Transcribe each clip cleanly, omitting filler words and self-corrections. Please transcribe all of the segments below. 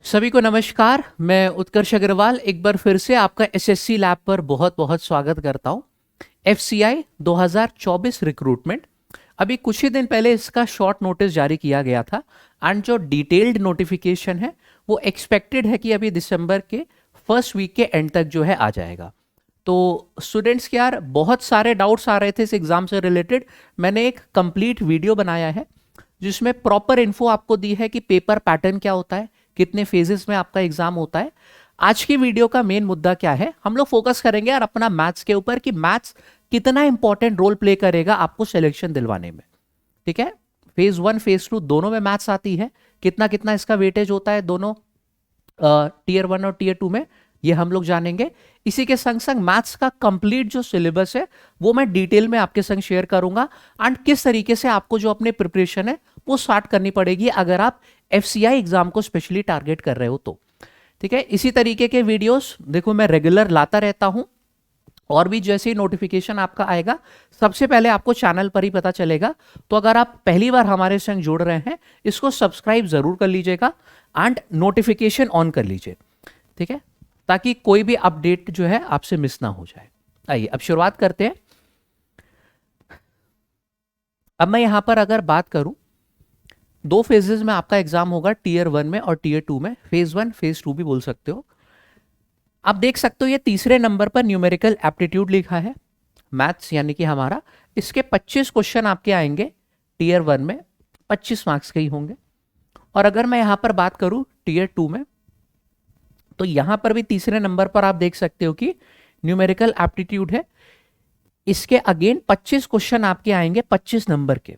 सभी को नमस्कार। मैं उत्कर्ष अग्रवाल एक बार फिर से आपका एसएससी लैब पर बहुत बहुत स्वागत करता हूं। एफसीआई 2024 रिक्रूटमेंट अभी कुछ ही दिन पहले इसका शॉर्ट नोटिस जारी किया गया था एंड जो डिटेल्ड नोटिफिकेशन है वो एक्सपेक्टेड है कि अभी दिसंबर के फर्स्ट वीक के एंड तक जो है आ जाएगा। तो स्टूडेंट्स के यार बहुत सारे डाउट्स आ रहे थे इस एग्जाम से रिलेटेड। मैंने एक कंप्लीट वीडियो बनाया है जिसमें प्रॉपर इन्फो आपको दी है कि पेपर पैटर्न क्या होता है, कितने फेजेस में आपका एग्जाम होता है। आज की वीडियो का मेन मुद्दा क्या है, हम लोग फोकस करेंगे यार अपना मैथ्स के ऊपर कि मैथ्स कितना इंपॉर्टेंट रोल प्ले करेगा आपको सिलेक्शन दिलवाने में। ठीक है, फेज 1 फेज 2 दोनों में मैथ्स आती है, कितना कितना इसका वेटेज होता है दोनों टीयर 1 और टीयर 2 में, ये हम लोग जानेंगे। इसी के संग संग मैथ्स का कंप्लीट जो सिलेबस है वो मैं डिटेल में आपके संग शेयर करूंगा एंड किस तरीके से आपको जो अपने प्रिपरेशन है वो स्टार्ट करनी पड़ेगी अगर आप एफसीआई एग्जाम को स्पेशली टारगेट कर रहे हो तो। ठीक है, इसी तरीके के वीडियोस देखो मैं रेगुलर लाता रहता हूं और भी जैसे ही नोटिफिकेशन आपका आएगा सबसे पहले आपको चैनल पर ही पता चलेगा। तो अगर आप पहली बार हमारे संग जुड़ रहे हैं इसको सब्सक्राइब जरूर कर लीजिएगा एंड नोटिफिकेशन ऑन कर लीजिए। ठीक है, ताकि कोई भी अपडेट जो है आपसे मिस ना हो जाए। आइए अब शुरुआत करते हैं। अब मैं यहां पर अगर बात करूं, दो फेजेस में आपका एग्जाम होगा, टीयर 1 में और टीयर 2 में। फेज 1 फेज 2 भी बोल सकते हो। आप देख सकते हो ये तीसरे नंबर पर न्यूमेरिकल एप्टीट्यूड लिखा है, मैथ्स यानी कि हमारा। इसके 25 क्वेश्चन आपके आएंगे टीयर 1 में, 25 मार्क्स के ही होंगे। और अगर मैं यहां पर बात करूं टीयर 2 में, तो यहां पर भी तीसरे नंबर पर आप देख सकते हो कि न्यूमेरिकल एप्टीट्यूड है। इसके अगेन 25 क्वेश्चन आपके आएंगे 25 नंबर के,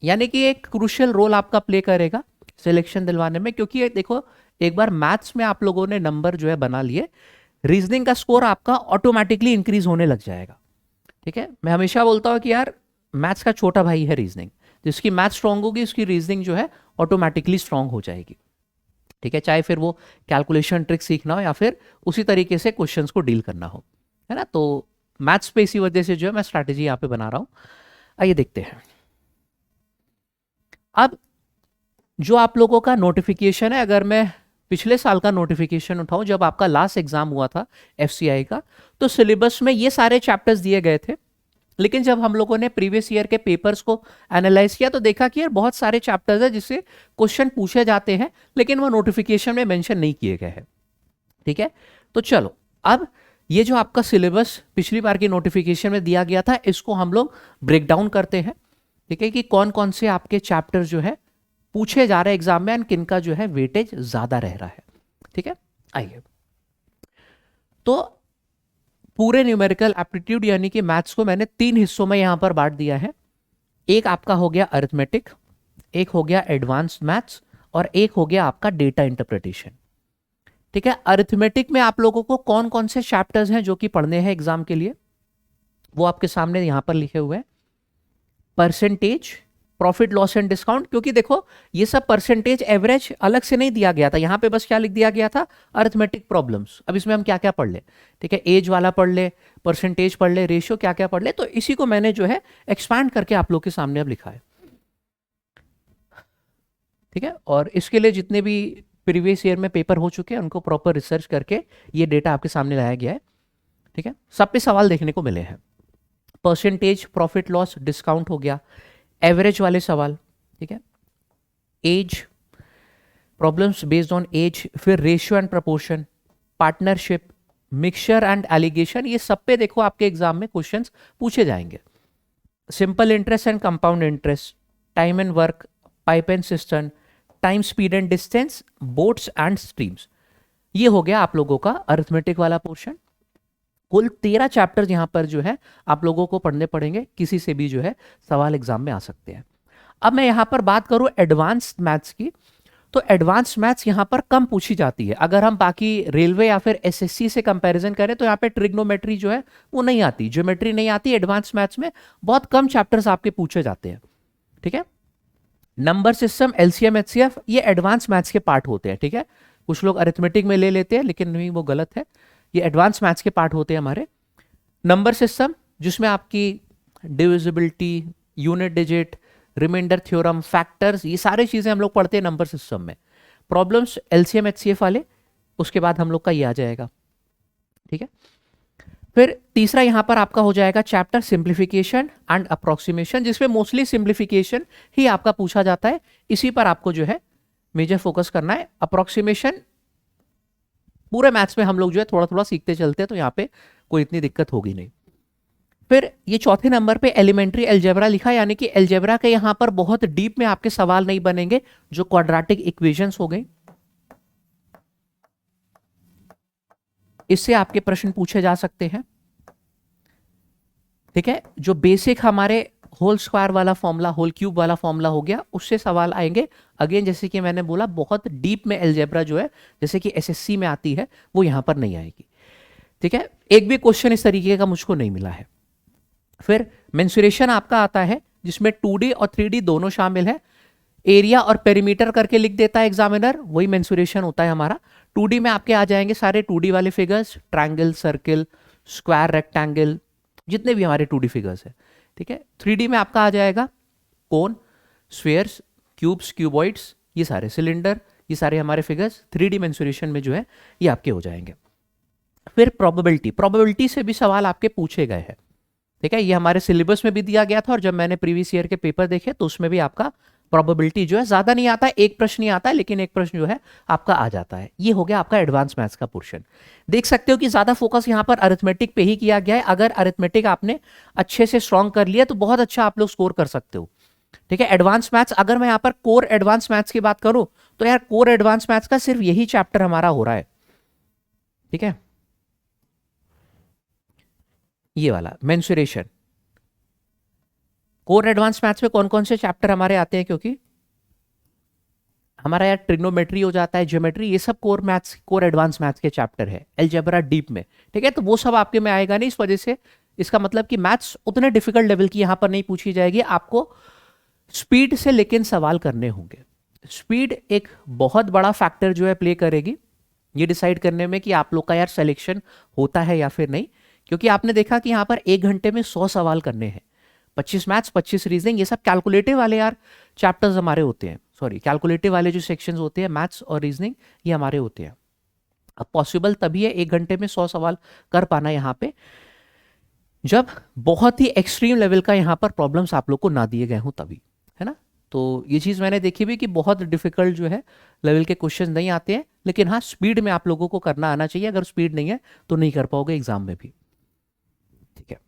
यानी कि एक क्रूशियल रोल आपका प्ले करेगा सिलेक्शन दिलवाने में। क्योंकि ये देखो एक बार मैथ्स में आप लोगों ने नंबर जो है बना लिए, रीजनिंग का स्कोर आपका ऑटोमेटिकली इंक्रीज होने लग जाएगा। ठीक है, मैं हमेशा बोलता हूं कि यार मैथ्स का छोटा भाई है रीजनिंग, जिसकी मैथ स्ट्रांग होगी उसकी रीजनिंग जो है ऑटोमेटिकली स्ट्रांग हो जाएगी। ठीक है, चाहे फिर वो कैलकुलेशन ट्रिक सीखना हो या फिर उसी तरीके से क्वेश्चंस को डील करना हो, है ना। तो मैथ्स पे इसी वजह से जो है मैं स्ट्रैटेजी यहाँ पे बना रहा हूँ। आइए देखते हैं। अब जो आप लोगों का नोटिफिकेशन है, अगर मैं पिछले साल का नोटिफिकेशन उठाऊं जब आपका लास्ट एग्जाम हुआ था एफसीआई का, तो सिलेबस में ये सारे चैप्टर्स दिए गए थे। लेकिन जब हम लोगों ने प्रीवियस ईयर के पेपर्स को एनालाइज किया तो देखा कि यार बहुत सारे चैप्टर्स है जिससे क्वेश्चन पूछे जाते हैं लेकिन वो नोटिफिकेशन में मेंशन नहीं किए गए हैं। ठीक है, तो चलो अब ये जो आपका सिलेबस पिछली बार की नोटिफिकेशन में दिया गया था इसको हम लोग ब्रेक डाउन करते हैं। ठीक है, कि कौन कौन से आपके चैप्टर जो है पूछे जा रहे हैं एग्जाम में एंड किनका जो है वेटेज ज्यादा रह रहा है। ठीक है, आइए। तो पूरे न्यूमेरिकल एप्टीट्यूड यानी कि मैथ्स को मैंने 3 हिस्सों में यहां पर बांट दिया है। एक आपका हो गया अरिथमेटिक, एक हो गया एडवांस्ड मैथ्स और एक हो गया आपका डेटा इंटरप्रिटेशन। ठीक है, अरिथमेटिक में आप लोगों को कौन कौन से चैप्टर्स हैं जो कि पढ़ने हैं एग्जाम के लिए, वो आपके सामने यहां पर लिखे हुए हैं। Percentage, profit loss and discount, क्योंकि देखो ये सब परसेंटेज एवरेज अलग से नहीं दिया गया था, यहां पे बस क्या लिख दिया गया था, अरिथमेटिक प्रॉब्लम्स। अब इसमें हम क्या क्या पढ़ ले, ठीक है, एज वाला पढ़ ले, परसेंटेज पढ़ ले, रेशियो क्या क्या पढ़ ले, तो इसी को मैंने जो है एक्सपैंड करके आप लोग के सामने अब लिखा है। ठीक है, और इसके लिए जितने भी प्रीवियस ईयर में पेपर हो चुके हैं उनको प्रॉपर रिसर्च करके ये डेटा आपके सामने लाया गया है। ठीक है, सब पे सवाल देखने को मिले हैं। परसेंटेज, प्रॉफिट लॉस, डिस्काउंट हो गया, एवरेज वाले सवाल। ठीक है, age, problems based on age, फिर ratio and proportion, partnership, mixture and alligation, ये सब पे देखो आपके एग्जाम में क्वेश्चंस पूछे जाएंगे। Simple interest and compound interest, time and work, pipe and system, time speed and distance, boats and streams. ये हो गया आप लोगों का अरिथमेटिक वाला पोर्शन। कुल 13 चैप्टर्स यहां पर जो है आप लोगों को पढ़ने पड़ेंगे, किसी से भी जो है सवाल एग्जाम में आ सकते हैं। अब मैं यहां पर बात करूं एडवांस मैथ्स की, तो एडवांस मैथ्स यहां पर कम पूछी जाती है। अगर हम बाकी रेलवे या फिर एसएससी से कंपैरिजन करें तो यहाँ पे ट्रिग्नोमेट्री जो है वो नहीं आती, ज्योमेट्री नहीं आती। एडवांस मैथ्स में बहुत कम चैप्टर्स आपके पूछे जाते हैं। ठीक है, नंबर सिस्टम, एलसीएम, एचसीएफ, ये एडवांस मैथ्स के पार्ट होते हैं। ठीक है, कुछ लोग अरिथमेटिक में ले लेते हैं लेकिन नहीं, वो गलत है, ये एडवांस मैथ्स के पार्ट होते हैं हमारे। नंबर सिस्टम जिसमें आपकी divisibility, unit digit, remainder theorem, factors, ये सारी चीजें हम लोग पढ़ते हैं नंबर सिस्टम में। प्रॉब्लम्स एलसीएम एचसीएफ वाले, उसके बाद हम लोग का ये आ जाएगा, ठीक है। फिर तीसरा यहां पर आपका हो जाएगा चैप्टर सिंप्लीफिकेशन एंड अप्रोक्सीमेशन, जिसमें मोस्टली सिंप्लीफिकेशन ही आपका पूछा जाता है, इसी पर आपको जो है मेजर फोकस करना है। अप्रोक्सीमेशन पूरे मैथ्स में हम लोग जो है थोड़ा थोड़ा सीखते चलते हैं, तो यहाँ पे कोई इतनी दिक्कत होगी नहीं। फिर ये चौथे नंबर पे एलिमेंट्री अलजेब्रा लिखा, यानी कि अलजेब्रा के यहां पर बहुत डीप में आपके सवाल नहीं बनेंगे, जो क्वाड्रेटिक इक्वेशंस हो गई, इससे आपके प्रश्न पूछे जा सकते हैं, ठीक है। जो बेसिक हमारे होल स्क्वायर वाला फॉर्मूला, होल क्यूब वाला फॉर्मूला हो गया, उससे सवाल आएंगे। अगेन जैसे कि मैंने बोला, बहुत डीप में अलजेब्रा जो है, जैसे कि एसएससी में आती है, वो यहां पर नहीं आएगी, ठीक है। एक भी क्वेश्चन इस तरीके का मुझको नहीं मिला है। फिर मेंसुरेशन आपका आता है, जिसमें 2D और 3D दोनों शामिल है। एरिया और पेरीमीटर करके लिख देता है एग्जामिनर, वही मेंसुरेशन होता है हमारा। 2D में आपके आ जाएंगे सारे 2D वाले figures, triangle, circle, square, rectangle, जितने भी हमारे 2D फिगर्स है, ठीक है। 3D में आपका आ जाएगा कोन, स्फीयर्स, क्यूब्स, क्यूबॉइड्स, ये सारे सिलेंडर, ये सारे हमारे फिगर्स 3D मेंसुरेशन में जो है ये आपके हो जाएंगे। फिर प्रोबेबिलिटी से भी सवाल आपके पूछे गए हैं, ठीक है। ये हमारे सिलेबस में भी दिया गया था, और जब मैंने प्रीवियस ईयर के पेपर देखे तो उसमें भी आपका प्रोबेबिलिटी जो है ज्यादा नहीं आता है, एक प्रश्न ही आता है, लेकिन एक प्रश्न जो है आपका आ जाता है। ये हो गया आपका एडवांस मैथ्स का पोर्शन। देख सकते हो कि ज्यादा फोकस यहाँ पर अरिथमेटिक पे ही किया गया है। अगर अरिथमेटिक आपने अच्छे से स्ट्रॉन्ग कर लिया तो बहुत अच्छा आप लोग स्कोर कर सकते हो, ठीक है। एडवांस मैथ्स, अगर मैं यहाँ पर कोर एडवांस मैथ्स की बात करूं तो यार कोर एडवांस मैथ्स का सिर्फ यही चैप्टर हमारा हो रहा है, ठीक है। ये वाला मेंसुरेशन, कोर एडवांस मैथ्स में कौन कौन से चैप्टर हमारे आते हैं, क्योंकि हमारा यार ट्रिग्नोमेट्री हो जाता है, ज्योमेट्री, ये सब core maths, core advance maths के चैप्टर है। अलजेब्रा डीप में, ठीक है, तो वो सब आपके में आएगा नहीं, इस वजह से इसका मतलब कि मैथ्स उतने डिफिकल्ट लेवल की यहां पर नहीं पूछी जाएगी। आपको स्पीड से लेकिन सवाल करने होंगे। स्पीड एक बहुत बड़ा फैक्टर जो है प्ले करेगी ये डिसाइड करने में कि आप लोग का यार सिलेक्शन होता है या फिर नहीं, क्योंकि आपने देखा कि यहां पर 1 घंटे में 100 सवाल करने हैं। 25 मैथ्स, 25 रीजनिंग, ये सब कैलकुलेटिव वाले यार चैप्टर्स हमारे होते हैं, सॉरी कैलकुलेटिव वाले जो सेक्शंस होते हैं मैथ्स और रीजनिंग, ये हमारे होते हैं। अब पॉसिबल तभी है 1 घंटे में 100 सवाल कर पाना यहाँ पे, जब बहुत ही एक्सट्रीम लेवल का यहाँ पर प्रॉब्लम्स आप लोग को ना दिए गए हों तभी, है ना। तो ये चीज़ मैंने देखी भी कि बहुत डिफिकल्ट जो है लेवल के क्वेश्चन नहीं आते हैं, लेकिन हाँ स्पीड में आप लोगों को करना आना चाहिए। अगर स्पीड नहीं है तो नहीं कर पाओगे एग्जाम में भी, ठीक है।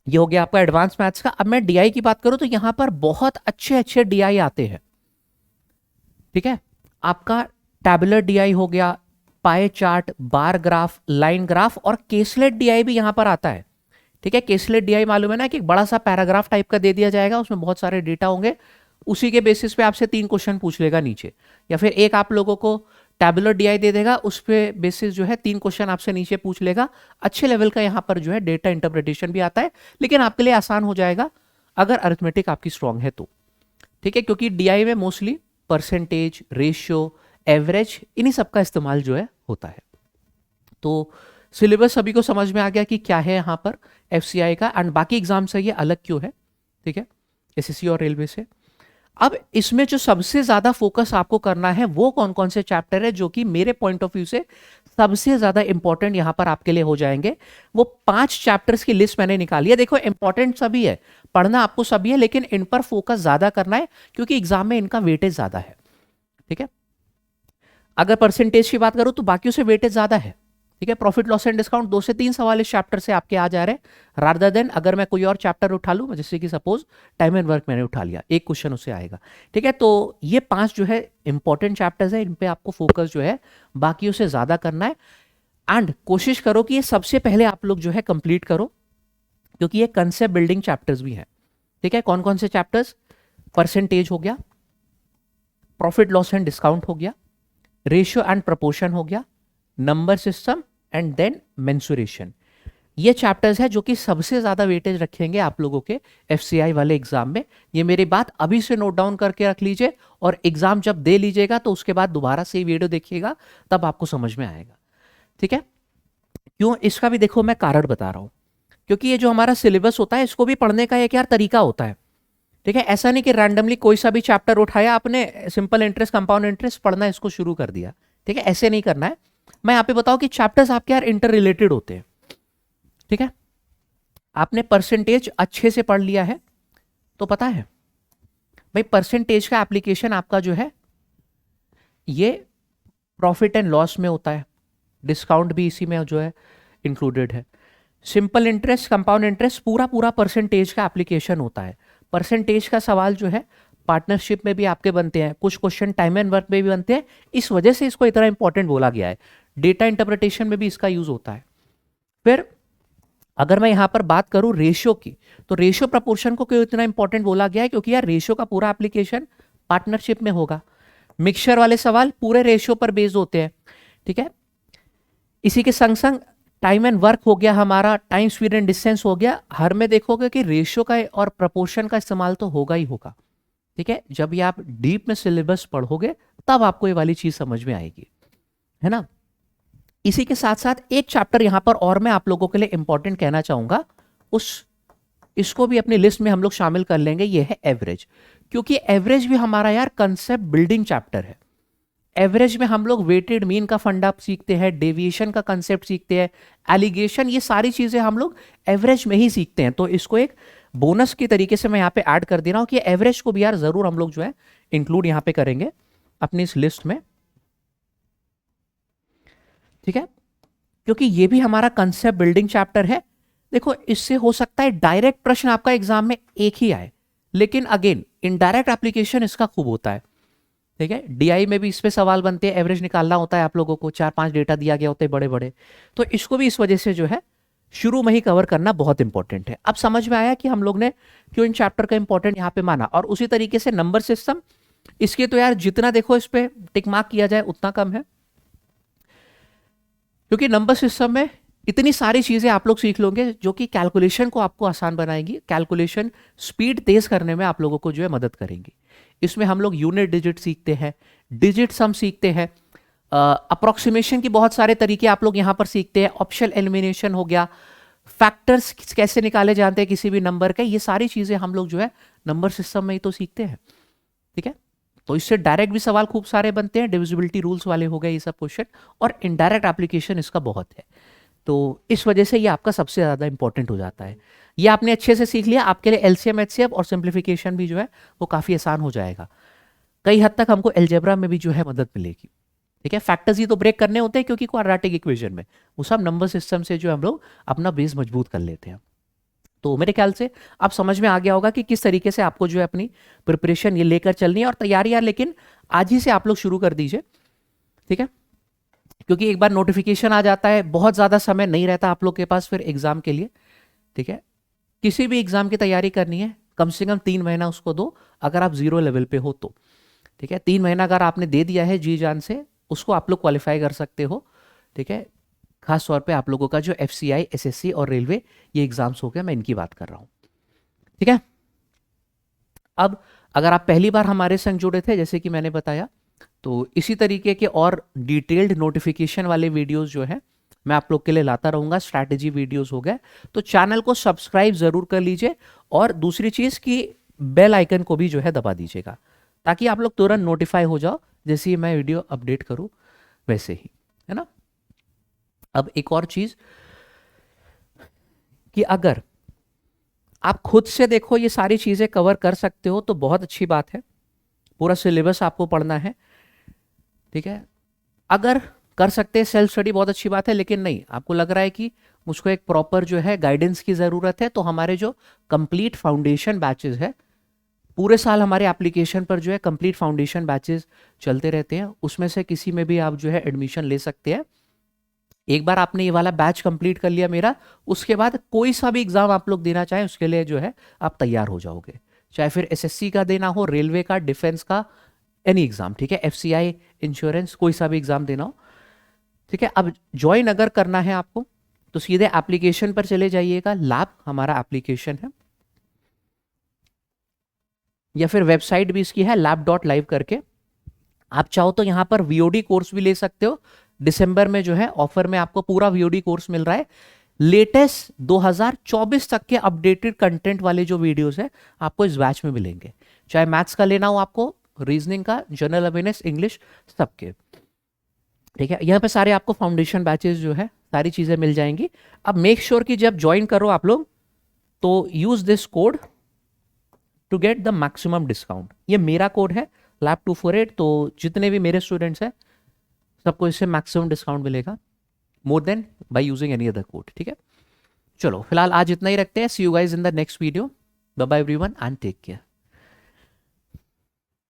ये हो गया आपका एडवांस मैथ्स का। अब मैं डीआई की बात करूं तो यहां पर बहुत अच्छे अच्छे डीआई आते हैं, ठीक है। आपका टैबुलर डीआई हो गया, पाए chart, bar graph, line graph, और केसलेट डीआई भी यहां पर आता है, ठीक है। केसलेट डीआई मालूम है ना, कि एक बड़ा सा पैराग्राफ टाइप का दे दिया जाएगा, उसमें बहुत सारे डेटा होंगे, उसी के बेसिस पे आपसे 3 क्वेश्चन पूछ लेगा नीचे, या फिर एक आप लोगों को टैबुलर डीआई दे देगा, उस पे बेसिस जो है 3 क्वेश्चन आपसे नीचे पूछ लेगा। अच्छे लेवल का यहाँ पर जो है डेटा इंटरप्रिटेशन भी आता है, लेकिन आपके लिए आसान हो जाएगा अगर अरिथमेटिक आपकी स्ट्रांग है तो, ठीक है। क्योंकि डीआई में मोस्टली परसेंटेज, रेशियो, एवरेज, इन्हीं सब का इस्तेमाल जो है होता है। तो सिलेबस सभी को समझ में आ गया कि क्या है यहाँ पर एफसीआई का, एंड बाकी एग्जाम से ये अलग क्यों है, ठीक है, एसएससी और रेलवे से। अब इसमें जो सबसे ज्यादा फोकस आपको करना है वो कौन कौन से चैप्टर है जो कि मेरे पॉइंट ऑफ व्यू से सबसे ज्यादा इंपॉर्टेंट यहां पर आपके लिए हो जाएंगे। वो 5 चैप्टर्स की लिस्ट मैंने निकाली है। देखो इंपॉर्टेंट सभी है, पढ़ना आपको सभी है, लेकिन इन पर फोकस ज्यादा करना है क्योंकि एग्जाम में इनका वेटेज ज्यादा है, ठीक है। अगर परसेंटेज की बात करूं तो बाकियों से वेटेज ज्यादा है, ठीक है। प्रॉफिट लॉस एंड डिस्काउंट 2 से 3 सवाल इस चैप्टर से आपके आ जा रहे हैं, रादर देन अगर मैं कोई और चैप्टर उठा लूं, जैसे कि सपोज टाइम एंड वर्क मैंने उठा लिया, एक क्वेश्चन उससे आएगा, ठीक है। तो ये 5 जो है इंपॉर्टेंट चैप्टर्स है, इन पे आपको फोकस जो है बाकियों से ज्यादा करना है, एंड कोशिश करो कि ये सबसे पहले आप लोग जो है कंप्लीट करो, क्योंकि ये कंसेप्ट बिल्डिंग चैप्टर्स भी हैं, ठीक है। कौन कौन से चैप्टर्स? परसेंटेज हो गया, प्रॉफिट लॉस एंड डिस्काउंट हो गया, रेशियो एंड प्रपोर्शन हो गया, number system, and then mensuration. ये चैप्टर्स है जो कि सबसे ज्यादा वेटेज रखेंगे आप लोगों के एफसीआई वाले एग्जाम में। ये मेरी बात अभी से नोट डाउन करके रख लीजिए, और एग्जाम जब दे लीजिएगा तो उसके बाद दोबारा से वीडियो देखिएगा, तब आपको समझ में आएगा, ठीक है। क्यों? इसका भी देखो मैं कारण बता रहा हूं, क्योंकि ये जो हमारा सिलेबस होता है इसको भी पढ़ने का एक यार तरीका होता है, ठीक है, ऐसा नहीं कि रैंडमली कोई सा भी चैप्टर उठाया आपने, सिंपल इंटरेस्ट कंपाउंड इंटरेस्ट पढ़ना इसको शुरू कर दिया। ठीक है, ऐसे नहीं करना है। मैं यहाँ पे बताऊं कि चैप्टर्स आपके यार इंटर रिलेटेड होते हैं। ठीक है, आपने परसेंटेज अच्छे से पढ़ लिया है तो पता है भाई परसेंटेज का एप्लीकेशन आपका जो है ये प्रॉफिट एंड लॉस में होता है, डिस्काउंट भी इसी में जो है इंक्लूडेड है। सिंपल इंटरेस्ट कंपाउंड इंटरेस्ट पूरा पूरा परसेंटेज का एप्लीकेशन होता है। परसेंटेज का सवाल जो है पार्टनरशिप में भी आपके बनते हैं, कुछ क्वेश्चन टाइम एंड वर्क में भी बनते हैं, इस वजह से इसको इतना इंपॉर्टेंट बोला गया है। डेटा इंटरप्रिटेशन में भी इसका यूज होता है। फिर अगर मैं यहां पर बात करूं रेशियो की, तो रेशियो प्रपोर्शन को क्यों इतना इंपॉर्टेंट बोला गया है, क्योंकि यार रेशियो का पूरा एप्लीकेशन पार्टनरशिप में होगा। मिक्सचर वाले सवाल पूरे रेशियो पर बेस्ड होते हैं। ठीक है, इसी के संग संग टाइम एंड वर्क हो गया हमारा, टाइम स्पीड एंड डिस्टेंस हो गया। हर में देखोगे कि रेशियो का और प्रपोर्शन का इस्तेमाल तो होगा ही होगा। ठीक है, जब ये आप डीप में सिलेबस पढ़ोगे तब आपको ये वाली चीज समझ में आएगी, है ना। इसी के साथ साथ एक चैप्टर यहां पर और मैं आप लोगों के लिए इंपॉर्टेंट कहना चाहूंगा, इसको भी अपनी लिस्ट में हम लोग शामिल कर लेंगे, ये है एवरेज। क्योंकि एवरेज भी हमारा यार कंसेप्ट बिल्डिंग चैप्टर है। एवरेज में हम लोग वेटेड मीन का फंडा सीखते हैं, डेविएशन का कंसेप्ट सीखते हैं, एलिगेशन, ये सारी चीजें हम लोग एवरेज में ही सीखते हैं। तो इसको एक बोनस की तरीके से मैं यहाँ पे ऐड कर दे रहा हूं कि एवरेज को भी यार जरूर हम लोग जो है इंक्लूड यहाँ पे करेंगे अपनी इस लिस्ट में। ठीक है, क्योंकि ये भी हमारा कंसेप्ट बिल्डिंग चैप्टर है। देखो, इससे हो सकता है डायरेक्ट प्रश्न आपका एग्जाम में एक ही आए, लेकिन अगेन इनडायरेक्ट एप्लीकेशन इसका खूब होता है। ठीक है, डीआई में भी इस पे सवाल बनते हैं, एवरेज निकालना होता है आप लोगों को, 4-5 डेटा दिया गया होते हैं बड़े बड़े, तो इसको भी इस वजह से जो है शुरू में ही कवर करना बहुत इंपॉर्टेंट है। अब समझ में आया कि हम लोग ने क्यों इन चैप्टर का इंपॉर्टेंट यहाँ पे माना। और उसी तरीके से नंबर सिस्टम, इसके तो यार जितना देखो इस पे टिक मार्क किया जाए उतना कम है, क्योंकि नंबर सिस्टम में इतनी सारी चीजें आप लोग सीख लोगे जो कि कैलकुलेशन को आपको आसान बनाएंगी, कैलकुलेशन स्पीड तेज करने में आप लोगों को जो है मदद करेंगी। इसमें हम लोग यूनिट डिजिट सीखते हैं, डिजिट सम सीखते हैं, अप्रोक्सीमेशन की बहुत सारे तरीके आप लोग यहां पर सीखते हैं, ऑप्शन एलिमिनेशन हो गया, फैक्टर्स कैसे निकाले जाते हैं किसी भी नंबर के, ये सारी चीजें हम लोग जो है नंबर सिस्टम में ही तो सीखते हैं। ठीक है, तो इससे डायरेक्ट भी सवाल खूब सारे बनते हैं, डिविजिबिलिटी रूल्स वाले हो गए ये सब क्वेश्चन, और इनडायरेक्ट एप्लीकेशन इसका बहुत है। तो इस वजह से ये आपका सबसे ज्यादा इंपॉर्टेंट हो जाता है। ये आपने अच्छे से सीख लिया, आपके लिए एलसीएम एचसीएफ और सिंप्लीफिकेशन भी जो है वो काफी आसान हो जाएगा। कई हद तक हमको एलजेब्रा में भी जो है मदद मिलेगी। ठीक है, फैक्टर्स ही तो ब्रेक करने होते हैं क्योंकि क्वाड्रेटिक इक्वेशन में, वो सब नंबर सिस्टम से जो हम लोग अपना बेस मजबूत कर लेते हैं। तो मेरे ख्याल से आप समझ में आ गया होगा कि किस तरीके से आपको जो है अपनी प्रिपरेशन ये लेकर चलनी है और तैयारी यार, लेकिन आज ही से आप लोग शुरू कर दीजिए। ठीक है, क्योंकि एक बार नोटिफिकेशन आ जाता है, बहुत ज़्यादा समय नहीं रहता आप लोग के पास फिर एग्जाम के लिए। ठीक है, किसी भी एग्जाम की तैयारी करनी है कम से कम 3 महीना उसको दो, अगर आप 0 लेवल पे हो तो। ठीक है, 3 महीना अगर आपने दे दिया है जी जान से, उसको आप लोग क्वालिफाई कर सकते हो। ठीक है, खास तौर पे आप लोगों का जो एफसीआई, एसएससी और रेलवे ये एग्जाम्स हो गए, मैं इनकी बात कर रहा हूँ। ठीक है, अब अगर आप पहली बार हमारे संग जुड़े थे, जैसे कि मैंने बताया, तो इसी तरीके के और डिटेल्ड नोटिफिकेशन वाले वीडियोस जो है मैं आप लोग के लिए लाता रहूंगा। स्ट्रैटेजी वीडियोस हो गए, तो चैनल को सब्सक्राइब जरूर कर लीजिए, और दूसरी चीज की बेल आइकन को भी जो है दबा दीजिएगा, ताकि आप लोग तुरंत नोटिफाई हो जाओ जैसे ही मैं वीडियो अपडेट करूं वैसे ही, है ना। अब एक और चीज कि अगर आप खुद से देखो ये सारी चीजें कवर कर सकते हो तो बहुत अच्छी बात है, पूरा सिलेबस आपको पढ़ना है। ठीक है, अगर कर सकते हैं सेल्फ स्टडी बहुत अच्छी बात है, लेकिन नहीं, आपको लग रहा है कि मुझको एक प्रॉपर जो है गाइडेंस की ज़रूरत है, तो हमारे जो कंप्लीट फाउंडेशन बैचेस है, पूरे साल हमारे एप्लीकेशन पर जो है कंप्लीट फाउंडेशन बैचेस चलते रहते हैं, उसमें से किसी में भी आप जो है एडमिशन ले सकते हैं। एक बार आपने ये वाला बैच कंप्लीट कर लिया मेरा, उसके बाद कोई सा भी एग्जाम आप लोग देना चाहें उसके लिए जो है आप तैयार हो जाओगे, चाहे फिर एसएससी का देना हो, रेलवे का, डिफेंस का, एनी एग्जाम। ठीक है, एफसीआई, इंश्योरेंस, कोई सा भी एग्जाम देना हो। ठीक है, अब ज्वाइन अगर करना है आपको तो सीधे एप्लीकेशन पर चले जाइएगा, लैब हमारा एप्लीकेशन है, या फिर वेबसाइट भी इसकी है lab.live करके। आप चाहो तो यहां पर वीओडी कोर्स भी ले सकते हो, दिसंबर में जो है ऑफर में आपको पूरा वीओडी कोर्स मिल रहा है। लेटेस्ट 2024 तक के अपडेटेड कंटेंट वाले जो वीडियोस है आपको इस बैच में मिलेंगे, चाहे मैथ्स का लेना हो आपको, रीजनिंग का, जनरल अवेयरनेस, इंग्लिश, सबके। ठीक है, यहाँ पे सारे आपको फाउंडेशन बैचेस जो है सारी चीजें मिल जाएंगी। अब मेक श्योर कि जब ज्वाइन करो आप लोग तो use this code to get the maximum discount. ये मेरा कोड है lab248, तो जितने भी मेरे स्टूडेंट्स हैं सबको इससे मैक्सिमम डिस्काउंट मिलेगा, more than by using any other code. ठीक है, चलो फिलहाल आज इतना ही रखते हैं। See you guys in the next video. Bye bye everyone and take care.